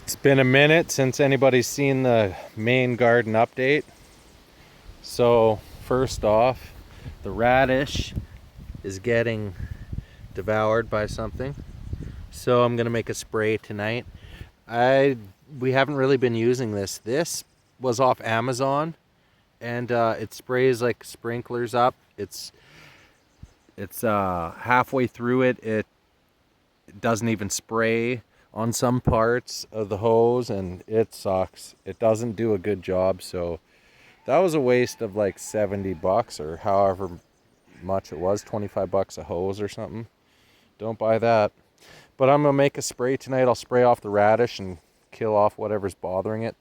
It's been a minute since anybody's seen the main garden update. So first off, the radish is getting devoured by something. So I'm gonna make a spray tonight. We haven't really been using this. This was off Amazon, and it sprays like sprinklers up. It's halfway through it. It doesn't even spray on some parts of the hose, and it sucks. It doesn't do a good job. So that was a waste of like $70 or however much it was, $25 a hose or something. Don't buy that. But I'm gonna make a spray tonight. I'll spray off the radish and kill off whatever's bothering it.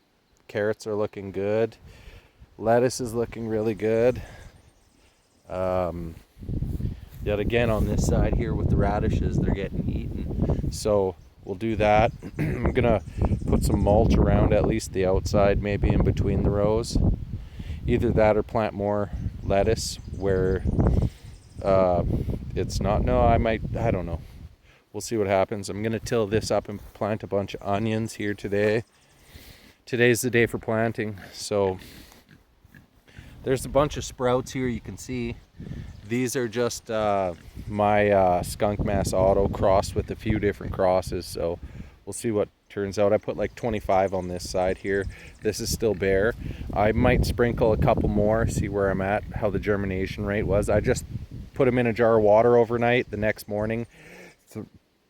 Carrots are looking good. Lettuce is looking really good. Yet again on this side here with the radishes, they're getting eaten. So we'll do that. I'm gonna put some mulch around at least the outside, maybe in between the rows. Either that or plant more lettuce where it's not. No, I don't know. We'll see what happens. I'm gonna till this up and plant a bunch of onions here today. Today's the day for planting. So there's a bunch of sprouts here you can see. These are just my Skunk Mass Auto crossed with a few different crosses. So we'll see what turns out. I put like 25 on this side here. This is still bare. I might sprinkle a couple more, see where I'm at, how the germination rate was. I just put them in a jar of water overnight. The next morning,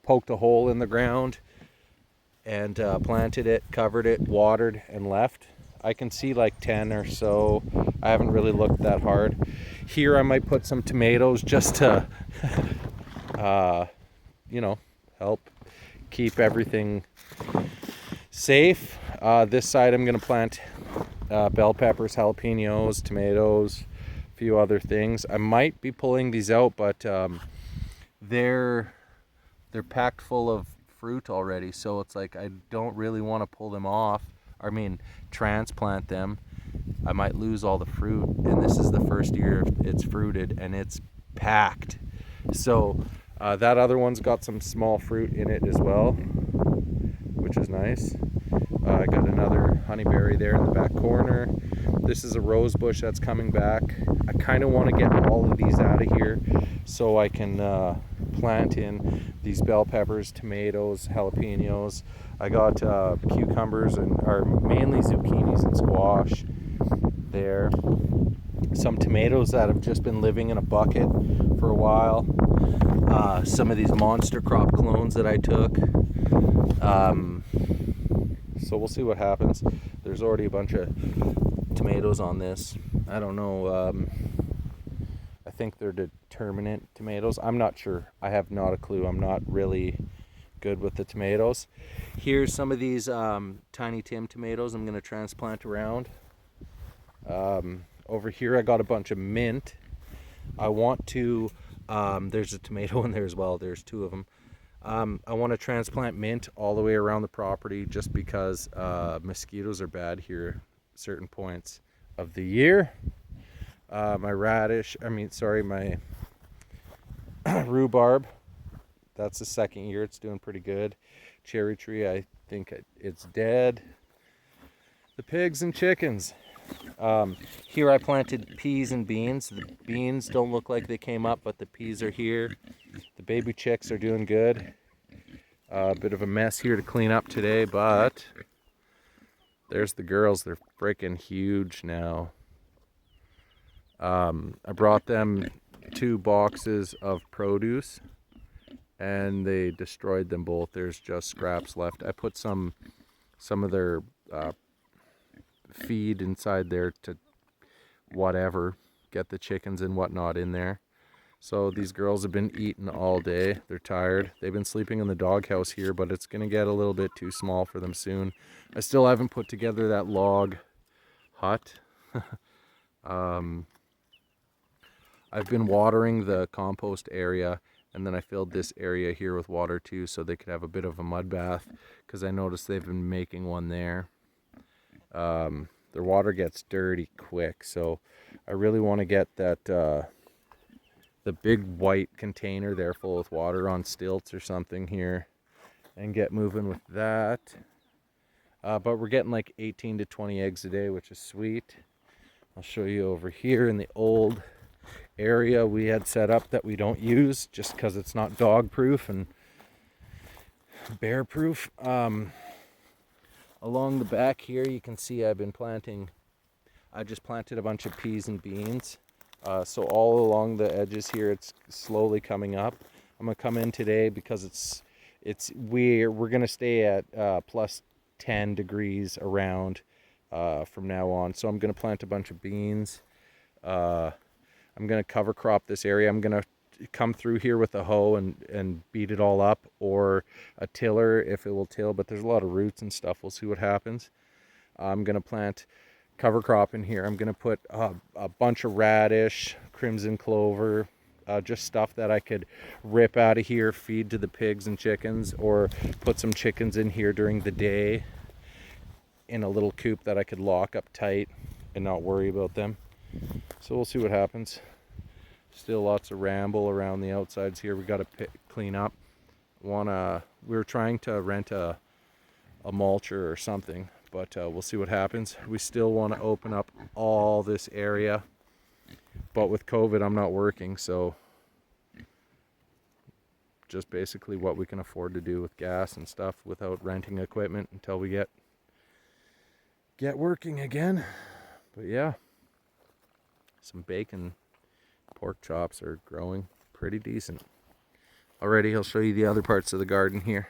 poked a hole in the ground and planted it, covered it, watered, and left. I can see like 10 or so. I haven't really looked that hard. Here I might put some tomatoes just to, help keep everything safe. This side I'm gonna plant bell peppers, jalapenos, tomatoes, a few other things. I might be pulling these out, but they're packed full of fruit already, so it's like I don't really want to pull them off. I mean, transplant them. I might lose all the fruit, and this is the first year it's fruited and it's packed. So that other one's got some small fruit in it as well, which is nice. I got another honeyberry there in the back corner. This is a rose bush that's coming back. I kind of want to get all of these out of here so I can plant in these bell peppers, tomatoes, jalapenos. I got cucumbers are mainly zucchinis and squash there. Some tomatoes that have just been living in a bucket for a while. Some of these monster crop clones that I took. So we'll see what happens. There's already a bunch of tomatoes on this. I don't know. I think they're determinate tomatoes. I'm not sure. I have not a clue. I'm not really good with the tomatoes. Here's some of these Tiny Tim tomatoes I'm going to transplant around. Over here I got a bunch of mint. I want to, there's a tomato in there as well. There's two of them. I want to transplant mint all the way around the property just because mosquitoes are bad here at certain points of the year. My my rhubarb, that's the second year. It's doing pretty good. Cherry tree, I think it's dead. The pigs and chickens. Here I planted peas and beans. The beans don't look like they came up, but the peas are here. The baby chicks are doing good. A bit of a mess here to clean up today, but there's the girls. They're freaking huge now. I brought them 2 boxes of produce and they destroyed them both. There's just scraps left. I put some of their feed inside there to get the chickens and whatnot in there. So these girls have been eating all day. They're tired. They've been sleeping in the doghouse here, but it's gonna get a little bit too small for them soon. I still haven't put together that log hut. I've been watering the compost area, and then I filled this area here with water too, so they could have a bit of a mud bath, because I noticed they've been making one there. Their water gets dirty quick, so I really want to get that the big white container there full with water on stilts or something here and get moving with that. But we're getting like 18 to 20 eggs a day, which is sweet. I'll show you over here in the old area we had set up that we don't use just because it's not dog proof and bear proof. Along the back here you can see I just planted a bunch of peas and beans. So all along the edges here it's slowly coming up. I'm gonna come in today because we're gonna stay at plus 10 degrees around from now on. So I'm gonna plant a bunch of beans. I'm gonna cover crop this area. I'm gonna come through here with a hoe and beat it all up, or a tiller if it will till, but there's a lot of roots and stuff. We'll see what happens. I'm gonna plant cover crop in here. I'm gonna put a bunch of radish, crimson clover, just stuff that I could rip out of here, feed to the pigs and chickens, or put some chickens in here during the day in a little coop that I could lock up tight and not worry about them. So we'll see what happens. Still lots of ramble around the outsides here. We got to clean up. We were trying to rent a mulcher or something, but we'll see what happens. We still want to open up all this area, but with COVID I'm not working, so just basically what we can afford to do with gas and stuff without renting equipment until we get working again. But yeah, some bacon, pork chops are growing pretty decent. Already, I'll show you the other parts of the garden here.